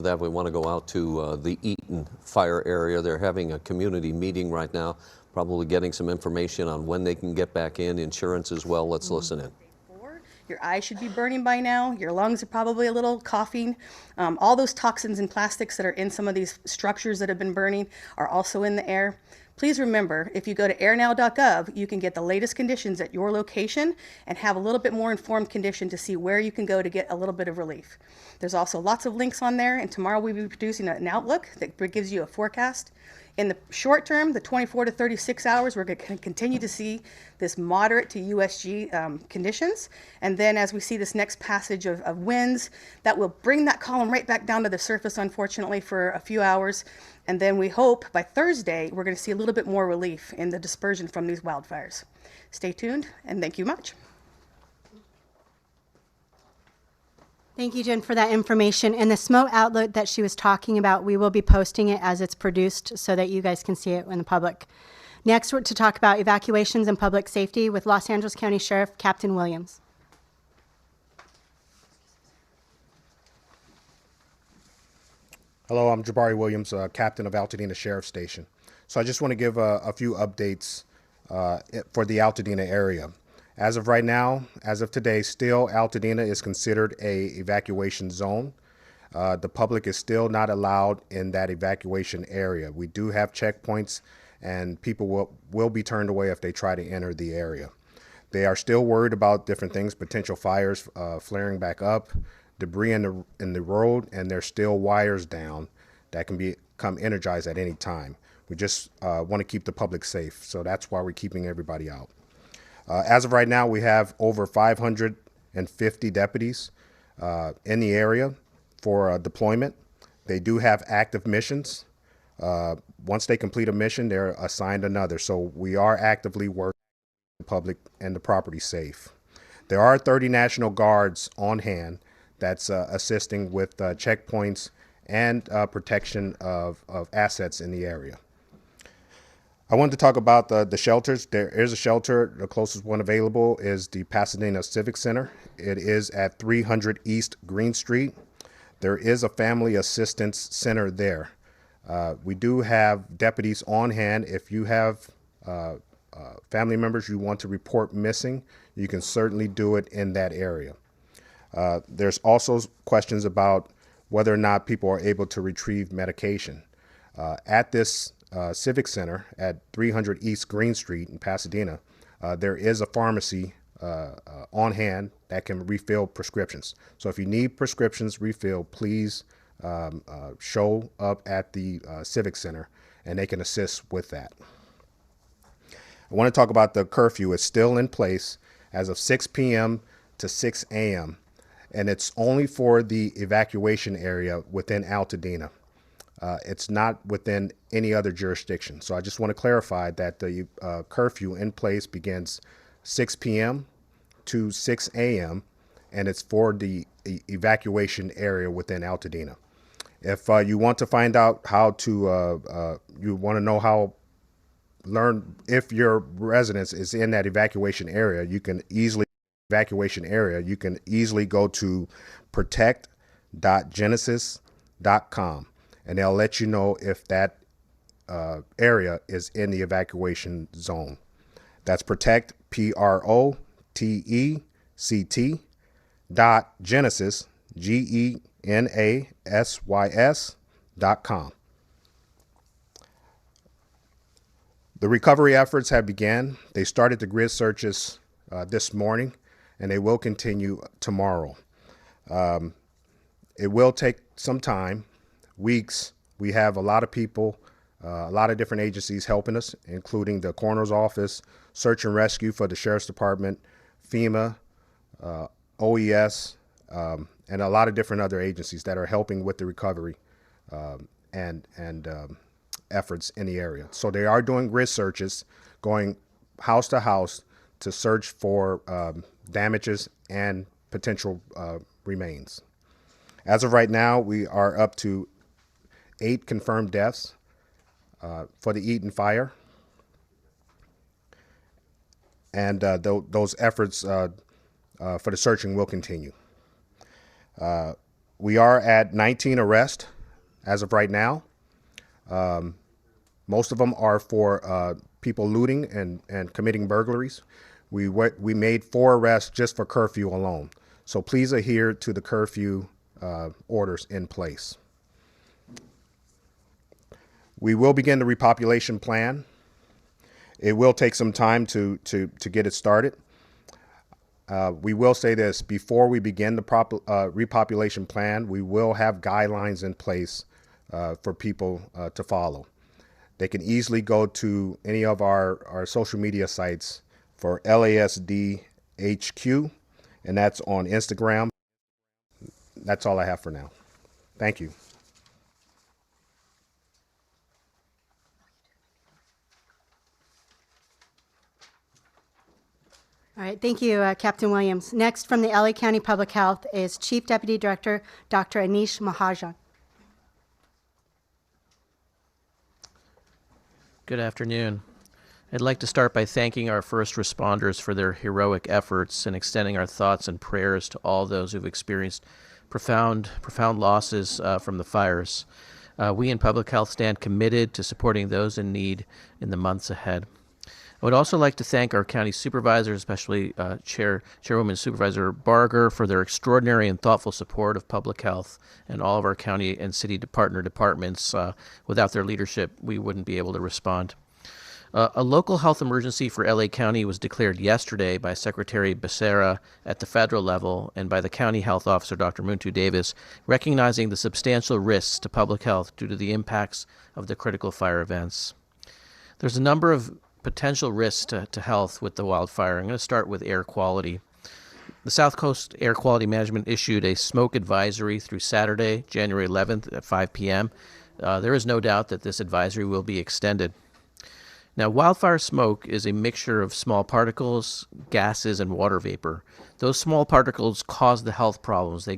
that we want to go out to the Eaton fire area. They're having a community meeting right now, probably getting some information on when they can get back in, insurance as well. Let's listen in. Your eyes should be burning by now. Your lungs are probably a little coughing. All those toxins and plastics that are in some of these structures that have been burning are also in the air. Please remember, if you go to airnow.gov, you can get the latest conditions at your location and have a little bit more informed condition to see where you can go to get a little bit of relief. There's also lots of links on there, and tomorrow we'll be producing an outlook that gives you a forecast. In the short term, the 24 to 36 hours, we're going to continue to see this moderate to USG conditions. And then as we see this next passage of winds, that will bring that column right back down to the surface, unfortunately, for a few hours. And then we hope by Thursday, we're going to see a little bit more relief in the dispersion from these wildfires. Stay tuned, and thank you much. Thank you, Jen, for that information. And the smoke outlet that she was talking about, we will be posting it as it's produced so that you guys can see it in the public. Next, we're to talk about evacuations and public safety with Los Angeles County Sheriff Captain Williams. Hello, I'm Jabari Williams, captain of Altadena Sheriff Station. So I just want to give a few updates for the Altadena area. As of right now, as of today, still Altadena is considered a evacuation zone. The public is still not allowed in that evacuation area. We do have checkpoints, and people will be turned away if they try to enter the area. They are still worried about different things, potential fires flaring back up, debris in the road, and there's still wires down that can become energized at any time. We just want to keep the public safe, so that's why we're keeping everybody out. As of right now, we have over 550 deputies in the area for deployment. They do have active missions. Once they complete a mission, they're assigned another. So we are actively working the public and the property safe. There are 30 National Guards on hand that's assisting with checkpoints and protection of assets in the area. I wanted to talk about the shelters. There is a shelter. The closest one available is the Pasadena Civic Center. It is at 300 East Green Street. There is a family assistance center there. We do have deputies on hand. If you have family members you want to report missing, you can certainly do it in that area. There's also questions about whether or not people are able to retrieve medication. At this Civic Center at 300 East Green Street in Pasadena, there is a pharmacy on hand that can refill prescriptions. So if you need prescriptions refilled, please show up at the Civic Center and they can assist with that. I want to talk about the curfew. It's still in place as of 6 p.m. to 6 a.m. and it's only for the evacuation area within Altadena. It's not within any other jurisdiction. So I just want to clarify that the curfew in place begins 6 p.m. to 6 a.m. and it's for the evacuation area within Altadena. If you want to find out how to, you want to know how, learn if your residence is in that evacuation area, you can easily go to protect.genesis.com. and they'll let you know if that area is in the evacuation zone. That's protect, PROTECT, .genesis, GENASYS.com. The recovery efforts have began. They started the grid searches this morning, and they will continue tomorrow. It will take some time. Weeks. We have a lot of people, a lot of different agencies helping us, including the coroner's office, search and rescue for the sheriff's department, FEMA, OES, and a lot of different other agencies that are helping with the recovery and efforts in the area. So they are doing grid searches, going house to house to search for damages and potential remains. As of right now, we are up to 8 confirmed deaths for the Eaton fire. And those efforts for the searching will continue. We are at 19 arrests as of right now. Most of them are for people looting and committing burglaries. We made 4 arrests just for curfew alone. So please adhere to the curfew orders in place. We will begin the repopulation plan. It will take some time to get it started. We will say this, before we begin the repopulation plan, we will have guidelines in place for people to follow. They can easily go to any of our social media sites for LASD HQ, and that's on Instagram. That's all I have for now. Thank you. All right, thank you, Captain Williams. Next, from the LA County Public Health is Chief Deputy Director Dr. Anish Mahajan. Good afternoon. I'd like to start by thanking our first responders for their heroic efforts and extending our thoughts and prayers to all those who've experienced profound losses from the fires. We in public health stand committed to supporting those in need in the months ahead. I would also like to thank our county supervisors, especially Chairwoman Supervisor Barger, for their extraordinary and thoughtful support of public health and all of our county and city partner departments. Without their leadership, we wouldn't be able to respond. A local health emergency for LA County was declared yesterday by Secretary Becerra at the federal level and by the county health officer, Dr. Muntu Davis, recognizing the substantial risks to public health due to the impacts of the critical fire events. There's a number of potential risks to health with the wildfire. I'm going to start with air quality. The South Coast Air Quality Management issued a smoke advisory through Saturday, January 11th at 5 p.m. There is no doubt that this advisory will be extended. Now, wildfire smoke is a mixture of small particles, gases, and water vapor. Those small particles cause the health problems. They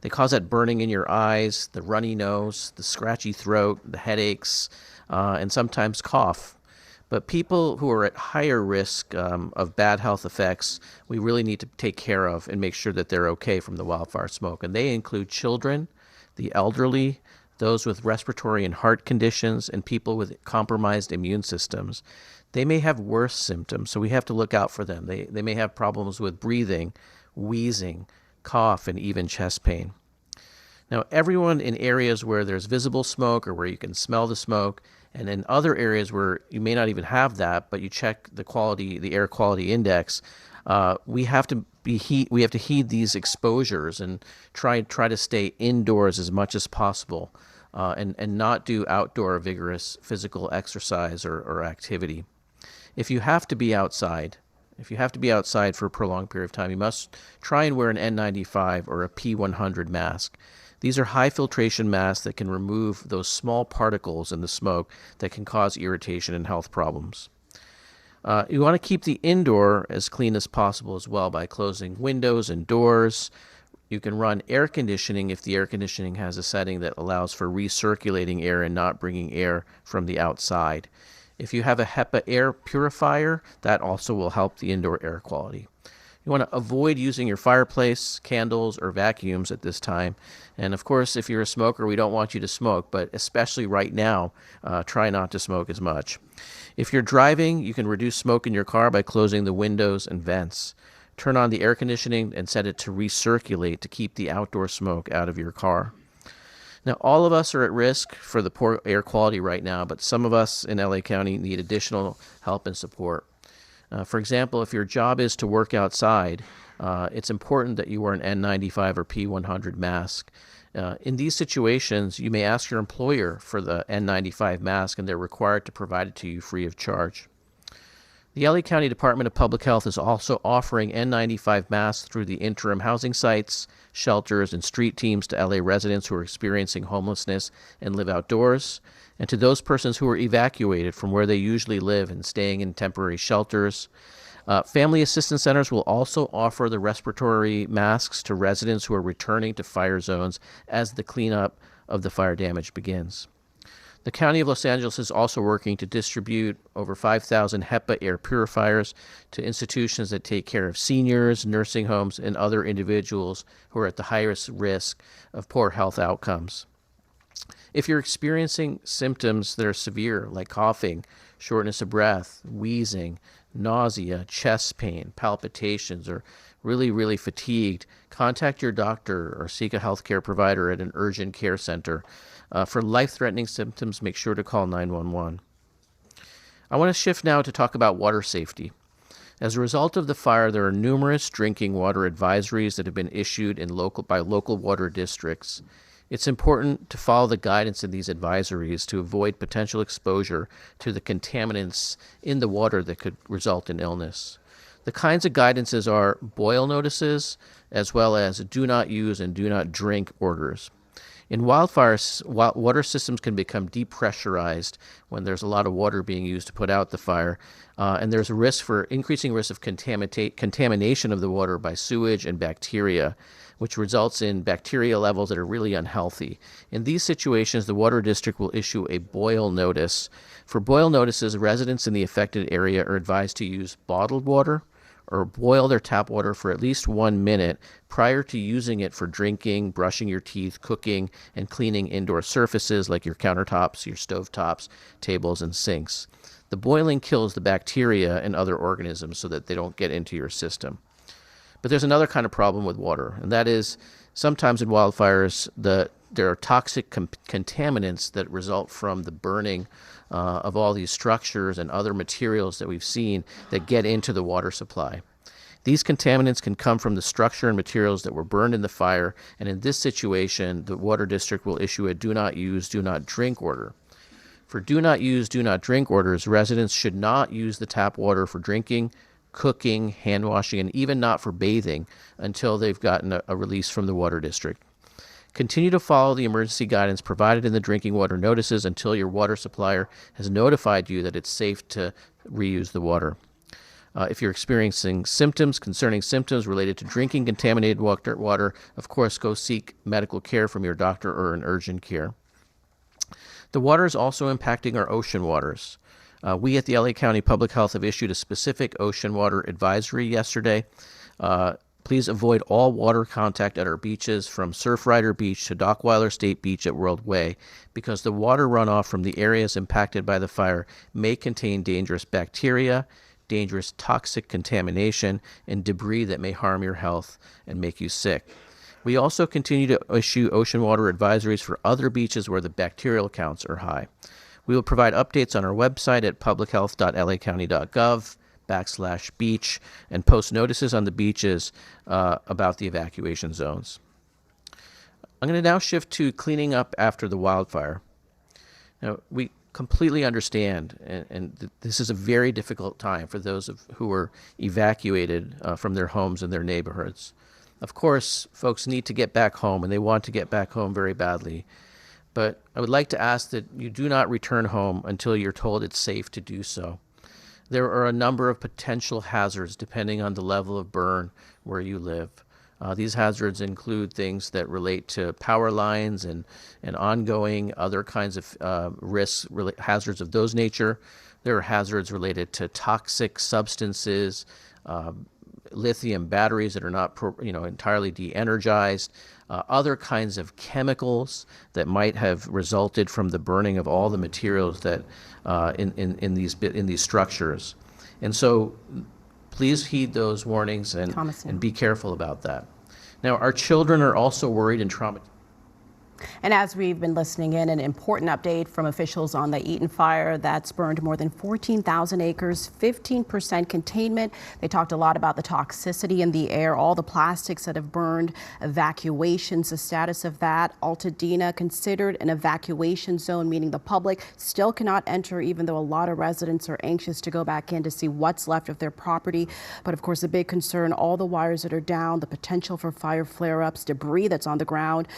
cause that burning in your eyes, the runny nose, the scratchy throat, the headaches, and sometimes cough. But people who are at higher risk of bad health effects, we really need to take care of and make sure that they're okay from the wildfire smoke. And they include children, the elderly, those with respiratory and heart conditions, and people with compromised immune systems. They may have worse symptoms, so we have to look out for them. They may have problems with breathing, wheezing, cough, and even chest pain. Now, everyone in areas where there's visible smoke or where you can smell the smoke, and in other areas where you may not even have that, but you check the air quality index, we have to heed these exposures and try to stay indoors as much as possible, and not do outdoor vigorous physical exercise or activity. If you have to be outside for a prolonged period of time, you must try and wear an N95 or a P100 mask. These are high filtration masks that can remove those small particles in the smoke that can cause irritation and health problems. You want to keep the indoor as clean as possible as well by closing windows and doors. You can run air conditioning if the air conditioning has a setting that allows for recirculating air and not bringing air from the outside. If you have a HEPA air purifier, that also will help the indoor air quality. You want to avoid using your fireplace, candles, or vacuums at this time. And of course, if you're a smoker, we don't want you to smoke, but especially right now, try not to smoke as much. If you're driving, you can reduce smoke in your car by closing the windows and vents. Turn on the air conditioning and set it to recirculate to keep the outdoor smoke out of your car. Now, all of us are at risk for the poor air quality right now, but some of us in LA County need additional help and support. For example, if your job is to work outside, it's important that you wear an N95 or P100 mask. In these situations, you may ask your employer for the N95 mask, and they're required to provide it to you free of charge. The LA County Department of Public Health is also offering N95 masks through the interim housing sites, shelters, and street teams to LA residents who are experiencing homelessness and live outdoors, and to those persons who are evacuated from where they usually live and staying in temporary shelters. Family assistance centers will also offer the respiratory masks to residents who are returning to fire zones as the cleanup of the fire damage begins. The County of Los Angeles is also working to distribute over 5,000 HEPA air purifiers to institutions that take care of seniors, nursing homes, and other individuals who are at the highest risk of poor health outcomes. If you're experiencing symptoms that are severe, like coughing, shortness of breath, wheezing, nausea, chest pain, palpitations, or really fatigued, contact your doctor or seek a healthcare provider at an urgent care center. For life-threatening symptoms, make sure to call 911. I want to shift now to talk about water safety. As a result of the fire, there are numerous drinking water advisories that have been issued by local water districts. It's important to follow the guidance in these advisories to avoid potential exposure to the contaminants in the water that could result in illness. The kinds of guidances are boil notices, as well as do not use and do not drink orders. In wildfires, water systems can become depressurized when there's a lot of water being used to put out the fire, and there's a increasing risk of contamination of the water by sewage and bacteria, which results in bacteria levels that are really unhealthy. In these situations, the water district will issue a boil notice. For boil notices, residents in the affected area are advised to use bottled water or boil their tap water for at least 1 minute prior to using it for drinking, brushing your teeth, cooking, and cleaning indoor surfaces like your countertops, your stovetops, tables, and sinks. The boiling kills the bacteria and other organisms so that they don't get into your system. But there's another kind of problem with water, and that is sometimes in wildfires, there are toxic contaminants that result from the burning of all these structures and other materials that we've seen that get into the water supply. These contaminants can come from the structure and materials that were burned in the fire, and in this situation, the water district will issue a do not use, do not drink order. For do not use, do not drink orders, residents should not use the tap water for drinking, cooking, hand washing, and even not for bathing until they've gotten a release from the water district. Continue to follow the emergency guidance provided in the drinking water notices until your water supplier has notified you that it's safe to reuse the water. If you're experiencing concerning symptoms related to drinking contaminated water, of course, go seek medical care from your doctor or an urgent care. The water is also impacting our ocean waters. We at the LA County Public Health have issued a specific ocean water advisory yesterday. Please avoid all water contact at our beaches from Surfrider Beach to Dockweiler State Beach at World Way because the water runoff from the areas impacted by the fire may contain dangerous bacteria, dangerous toxic contamination, and debris that may harm your health and make you sick. We also continue to issue ocean water advisories for other beaches where the bacterial counts are high. We will provide updates on our website at publichealth.lacounty.gov/beach and post notices on the beaches about the evacuation zones. I'm going to now shift to cleaning up after the wildfire. Now, we completely understand, and this is a very difficult time for those who were evacuated from their homes and their neighborhoods. Of course, folks need to get back home, and they want to get back home very badly. But I would like to ask that you do not return home until you're told it's safe to do so. There are a number of potential hazards depending on the level of burn where you live. These hazards include things that relate to power lines and ongoing other kinds of risks, hazards of those nature. There are hazards related to toxic substances, lithium batteries that are not entirely de-energized, other kinds of chemicals that might have resulted from the burning of all the materials that in these structures. And so please heed those warnings and be careful about that. Now, our children are also worried and traumatized. And as we've been listening in, an important update from officials on the Eaton fire that's burned more than 14,000 acres, 15% containment. They talked a lot about the toxicity in the air, all the plastics that have burned, evacuations, the status of that. Altadena considered an evacuation zone, meaning the public still cannot enter, even though a lot of residents are anxious to go back in to see what's left of their property. But of course, the big concern, all the wires that are down, the potential for fire flare-ups, debris that's on the ground.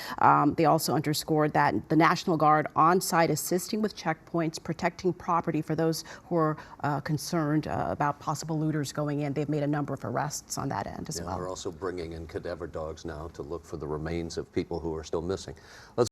They also underscored that the National Guard on site assisting with checkpoints, protecting property for those who are concerned about possible looters going in. They've made a number of arrests on that end as well. They're also bringing in cadaver dogs now to look for the remains of people who are still missing.